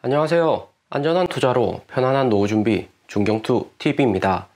안녕하세요. 안전한 투자로 편안한 노후 준비 중경투TV입니다.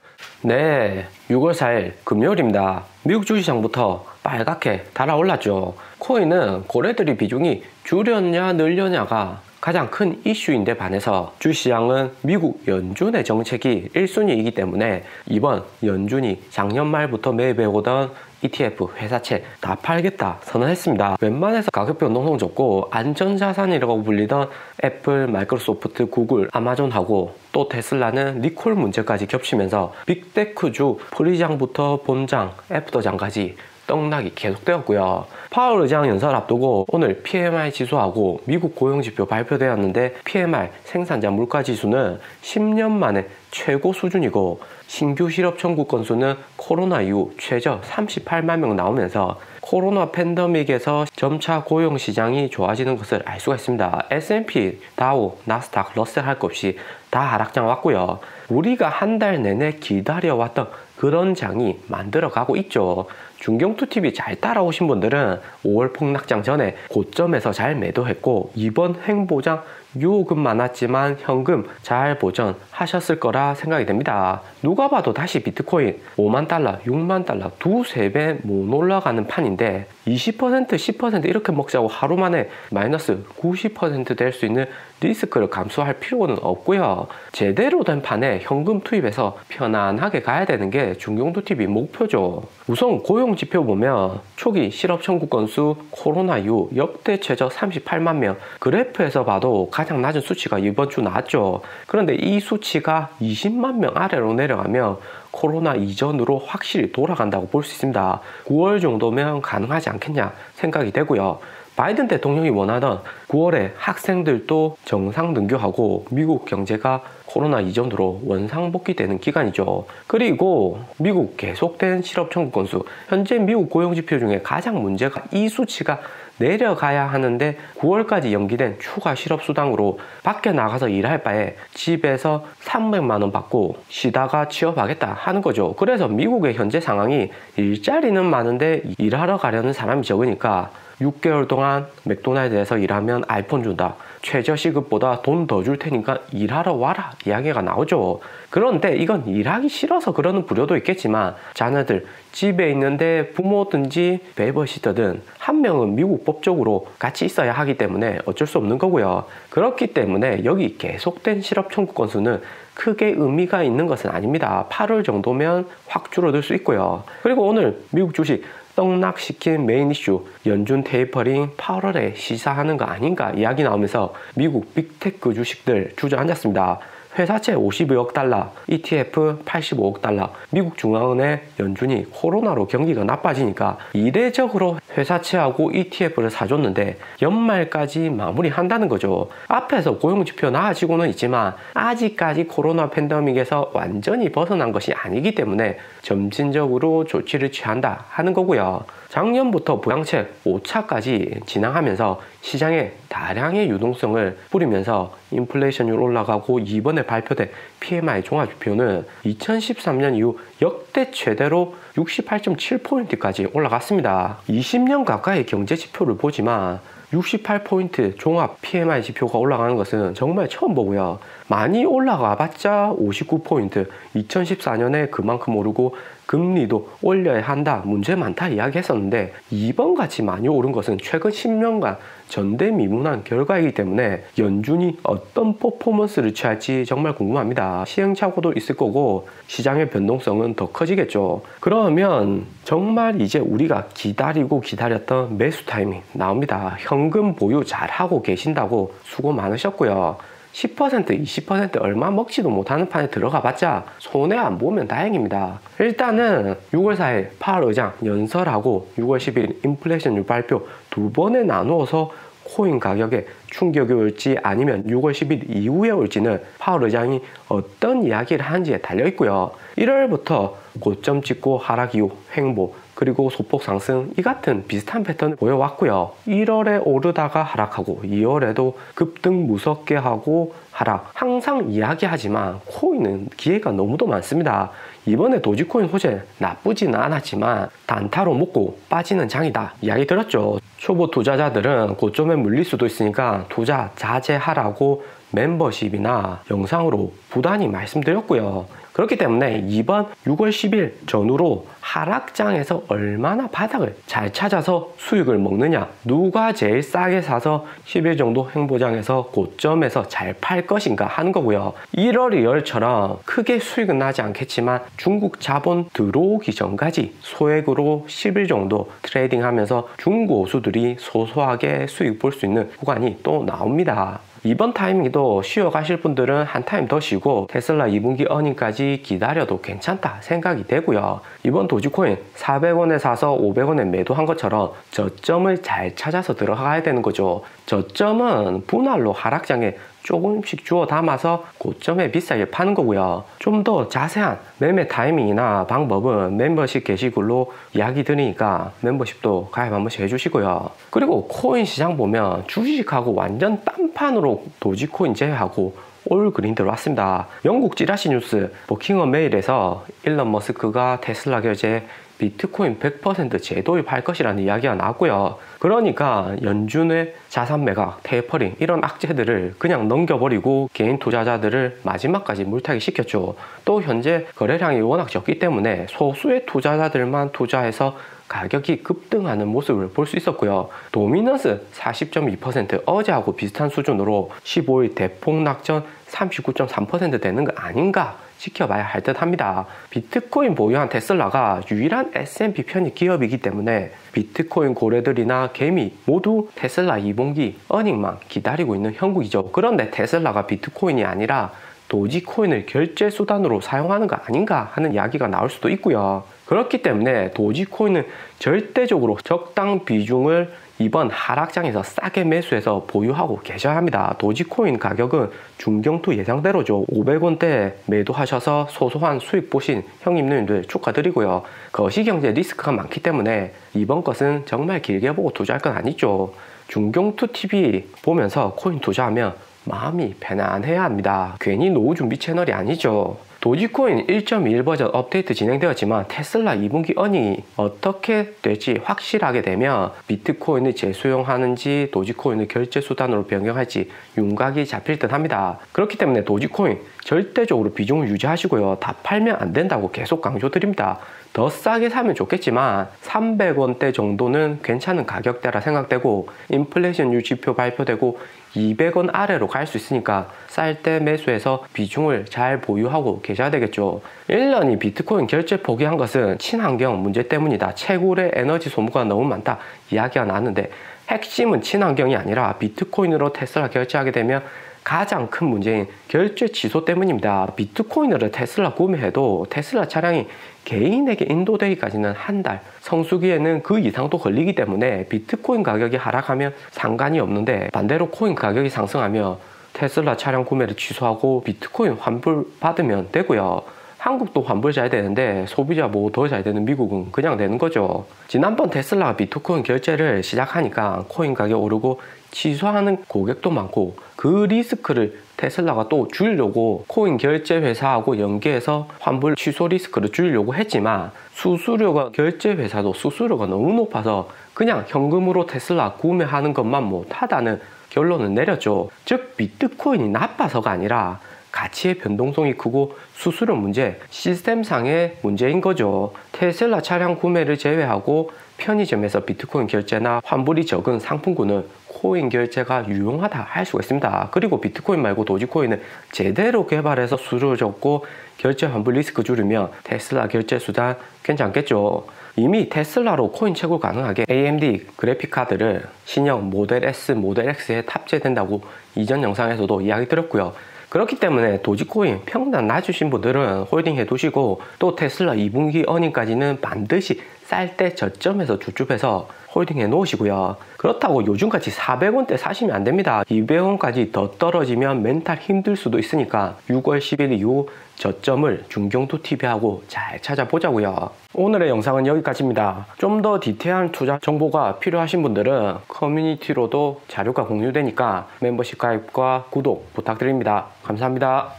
네, 6월 4일 금요일입니다. 미국 주식시장부터 빨갛게 달아올랐죠. 코인은 거래들이 비중이 줄였냐 늘렸냐가 가장 큰 이슈인데 반해서 주식시장은 미국 연준의 정책이 1순위이기 때문에 이번 연준이 작년 말부터 매입해오던 ETF 회사채 다 팔겠다 선언했습니다. 웬만해서 가격 변동성 적고 안전자산이라고 불리던 애플, 마이크로소프트, 구글, 아마존하고 또 테슬라는 리콜 문제까지 겹치면서 빅테크주 프리장부터 본장, 애프터장까지 떡락이 계속되었고요. 파월 의장 연설 앞두고 오늘 PMI 지수하고 미국 고용지표 발표되었는데 PMI 생산자 물가지수는 10년 만에 최고 수준이고 신규 실업 청구 건수는 코로나 이후 최저 38만 명 나오면서 코로나 팬데믹에서 점차 고용시장이 좋아지는 것을 알 수가 있습니다. S&P, 다우, 나스닥, 러셀 할 것 없이 다 하락장 왔고요. 우리가 한 달 내내 기다려왔던 그런 장이 만들어가고 있죠. 중경투TV 잘 따라오신 분들은 5월 폭락장 전에 고점에서 잘 매도했고 이번 횡보장 유혹은 많았지만 현금 잘 보전하셨을 거라 생각이 됩니다. 누가 봐도 다시 비트코인 5만 달러, 6만 달러 두세 배 못 올라가는 판인데 20%, 10% 이렇게 먹자고 하루 만에 마이너스 90% 될 수 있는 리스크를 감수할 필요는 없고요. 제대로 된 판에 현금 투입해서 편안하게 가야 되는 게 중경투TV 목표죠. 우선 고용지표 보면 초기 실업 청구 건수 코로나 이후 역대 최저 38만 명 그래프에서 봐도 가장 낮은 수치가 이번 주 나왔죠. 그런데 이 수치가 20만 명 아래로 내려가면 코로나 이전으로 확실히 돌아간다고 볼 수 있습니다. 9월 정도면 가능하지 않겠냐 생각이 되고요. 바이든 대통령이 원하던 9월에 학생들도 정상 등교하고 미국 경제가 코로나 이전으로 원상복귀되는 기간이죠. 그리고 미국 계속된 실업 청구 건수, 현재 미국 고용지표 중에 가장 문제가 이 수치가 내려가야 하는데 9월까지 연기된 추가 실업수당으로 밖에 나가서 일할 바에 집에서 300만 원 받고 쉬다가 취업하겠다 하는 거죠. 그래서 미국의 현재 상황이 일자리는 많은데 일하러 가려는 사람이 적으니까 6개월 동안 맥도날드에서 일하면 아이폰 준다. 최저 시급보다 돈 더 줄 테니까 일하러 와라 이야기가 나오죠. 그런데 이건 일하기 싫어서 그러는 부류도 있겠지만 자녀들 집에 있는데 부모든지 베이버시터든 한 명은 미국 법적으로 같이 있어야 하기 때문에 어쩔 수 없는 거고요. 그렇기 때문에 여기 계속된 실업 청구 건수는 크게 의미가 있는 것은 아닙니다. 8월 정도면 확 줄어들 수 있고요. 그리고 오늘 미국 주식 떡락시킨 메인 이슈 연준 테이퍼링 8월에 시사하는 거 아닌가 이야기 나오면서 미국 빅테크 주식들 주저앉았습니다. 회사채 52억 달러, ETF 85억 달러, 미국 중앙은행 연준이 코로나로 경기가 나빠지니까 이례적으로 회사채하고 ETF를 사줬는데 연말까지 마무리한다는 거죠. 앞에서 고용지표 나아지고는 있지만 아직까지 코로나 팬데믹에서 완전히 벗어난 것이 아니기 때문에 점진적으로 조치를 취한다 하는 거고요. 작년부터 부양책 5차까지 진행하면서 시장에 다량의 유동성을 뿌리면서 인플레이션율 올라가고 이번에 발표된 PMI 종합지표는 2013년 이후 역대 최대로 68.7포인트까지 올라갔습니다. 20년 가까이 경제지표를 보지만 68포인트 종합 PMI 지표가 올라가는 것은 정말 처음 보고요. 많이 올라가 봤자 59포인트, 2014년에 그만큼 오르고 금리도 올려야 한다, 문제 많다 이야기했었는데 이번 같이 많이 오른 것은 최근 10년간 전대미문한 결과이기 때문에 연준이 어떤 퍼포먼스를 취할지 정말 궁금합니다. 시행착오도 있을 거고 시장의 변동성은 더 커지겠죠. 그러면 정말 이제 우리가 기다리고 기다렸던 매수 타이밍 나옵니다. 현금 보유 잘 하고 계신다고 수고 많으셨고요. 10%, 20% 얼마 먹지도 못하는 판에 들어가 봤자 손해 안 보면 다행입니다. 일단은 6월 4일 파월 의장 연설하고 6월 10일 인플레이션율 발표 두 번에 나누어서 코인 가격에 충격이 올지 아니면 6월 10일 이후에 올지는 파월 의장이 어떤 이야기를 하는지에 달려 있고요. 1월부터 고점 찍고 하락 이후 횡보 그리고 소폭 상승 이 같은 비슷한 패턴을 보여왔고요. 1월에 오르다가 하락하고 2월에도 급등 무섭게 하고 하락. 항상 이야기하지만 코인은 기회가 너무도 많습니다. 이번에 도지코인 호재 나쁘지는 않았지만 단타로 먹고 빠지는 장이다 이야기 들었죠. 초보 투자자들은 고점에 물릴 수도 있으니까 투자 자제하라고 멤버십이나 영상으로 부단히 말씀드렸고요. 그렇기 때문에 이번 6월 10일 전후로 하락장에서 얼마나 바닥을 잘 찾아서 수익을 먹느냐, 누가 제일 싸게 사서 10일 정도 횡보장에서 고점에서 잘 팔 것인가 하는 거고요. 1월 2월처럼 크게 수익은 나지 않겠지만 중국 자본 들어오기 전까지 소액으로 10일 정도 트레이딩하면서 중고수들이 소소하게 수익 볼 수 있는 구간이 또 나옵니다. 이번 타이밍도 쉬어 가실 분들은 한 타임 더 쉬고 테슬라 2분기 어닝까지 기다려도 괜찮다 생각이 되고요. 이번 도지코인 400원에 사서 500원에 매도한 것처럼 저점을 잘 찾아서 들어가야 되는 거죠. 저점은 분할로 하락장에 조금씩 주워 담아서 고점에 비싸게 파는 거고요. 좀 더 자세한 매매 타이밍이나 방법은 멤버십 게시글로 이야기 드리니까 멤버십도 가입 한 번씩 해주시고요. 그리고 코인 시장 보면 주식하고 완전 딴판으로 도지코인 제외하고 올 그린 들어왔습니다. 영국 찌라시 뉴스 버킹엄 메일에서 일론 머스크가 테슬라 결제에 비트코인 100% 재도입할 것이라는 이야기가 나왔고요. 그러니까 연준의 자산 매각, 테이퍼링 이런 악재들을 그냥 넘겨버리고 개인 투자자들을 마지막까지 물타기 시켰죠. 또 현재 거래량이 워낙 적기 때문에 소수의 투자자들만 투자해서 가격이 급등하는 모습을 볼 수 있었고요. 도미넌스 40.2% 어제하고 비슷한 수준으로 15일 대폭락전 39.3% 되는 거 아닌가 지켜봐야 할 듯 합니다. 비트코인 보유한 테슬라가 유일한 S&P 편입 기업이기 때문에 비트코인 고래들이나 개미 모두 테슬라 2분기 어닝만 기다리고 있는 형국이죠. 그런데 테슬라가 비트코인이 아니라 도지코인을 결제 수단으로 사용하는 거 아닌가 하는 이야기가 나올 수도 있고요. 그렇기 때문에 도지코인은 절대적으로 적당 비중을 이번 하락장에서 싸게 매수해서 보유하고 계셔야 합니다. 도지코인 가격은 중경투 예상대로죠. 500원대 매도하셔서 소소한 수익 보신 형님들 축하드리고요. 거시경제 리스크가 많기 때문에 이번 것은 정말 길게 보고 투자할 건 아니죠. 중경투 TV 보면서 코인 투자하면 마음이 편안해야 합니다. 괜히 노후 준비 채널이 아니죠. 도지코인 1.1 버전 업데이트 진행되었지만 테슬라 2분기 어닝이 어떻게 될지 확실하게 되면 비트코인을 재수용하는지 도지코인을 결제 수단으로 변경할지 윤곽이 잡힐 듯 합니다. 그렇기 때문에 도지코인 절대적으로 비중을 유지하시고요. 다 팔면 안 된다고 계속 강조드립니다. 더 싸게 사면 좋겠지만 300원대 정도는 괜찮은 가격대라 생각되고 인플레이션 지표 발표되고 200원 아래로 갈 수 있으니까 쌀 때 매수해서 비중을 잘 보유하고 계셔야 되겠죠. 일런이 비트코인 결제 포기한 것은 친환경 문제 때문이다. 채굴의 에너지 소모가 너무 많다 이야기가 나왔는데 핵심은 친환경이 아니라 비트코인으로 테슬라 결제하게 되면 가장 큰 문제인 결제 취소 때문입니다. 비트코인으로 테슬라 구매해도 테슬라 차량이 개인에게 인도되기까지는 한 달, 성수기에는 그 이상도 걸리기 때문에 비트코인 가격이 하락하면 상관이 없는데 반대로 코인 가격이 상승하면 테슬라 차량 구매를 취소하고 비트코인 환불 받으면 되고요. 한국도 환불 잘 되는데 소비자 보호 더 잘 되는 미국은 그냥 되는 거죠. 지난번 테슬라가 비트코인 결제를 시작하니까 코인 가격 오르고 취소하는 고객도 많고 그 리스크를 테슬라가 또 줄이려고 코인 결제 회사하고 연계해서 환불 취소 리스크를 줄이려고 했지만 수수료가 결제 회사도 수수료가 너무 높아서 그냥 현금으로 테슬라 구매하는 것만 못하다는 결론을 내렸죠. 즉 비트코인이 나빠서가 아니라 가치의 변동성이 크고 수수료 문제, 시스템상의 문제인 거죠. 테슬라 차량 구매를 제외하고 편의점에서 비트코인 결제나 환불이 적은 상품군은 코인 결제가 유용하다 할 수가 있습니다. 그리고 비트코인 말고 도지코인을 제대로 개발해서 수수료 적고 결제 환불 리스크 줄이면 테슬라 결제 수단 괜찮겠죠. 이미 테슬라로 코인 채굴 가능하게 AMD 그래픽카드를 신형 모델 S, 모델 X에 탑재된다고 이전 영상에서도 이야기 드렸고요. 그렇기 때문에 도지코인 평단 낮으신 분들은 홀딩 해두시고 또 테슬라 2분기 어닝까지는 반드시 쌀 때 저점에서 주춤해서 홀딩 해 놓으시고요. 그렇다고 요즘같이 400원대 사시면 안 됩니다. 200원까지 더 떨어지면 멘탈 힘들 수도 있으니까 6월 10일 이후 저점을 중경투 TV하고 잘 찾아보자고요. 오늘의 영상은 여기까지입니다. 좀 더 디테일한 투자 정보가 필요하신 분들은 커뮤니티로도 자료가 공유되니까 멤버십 가입과 구독 부탁드립니다. 감사합니다.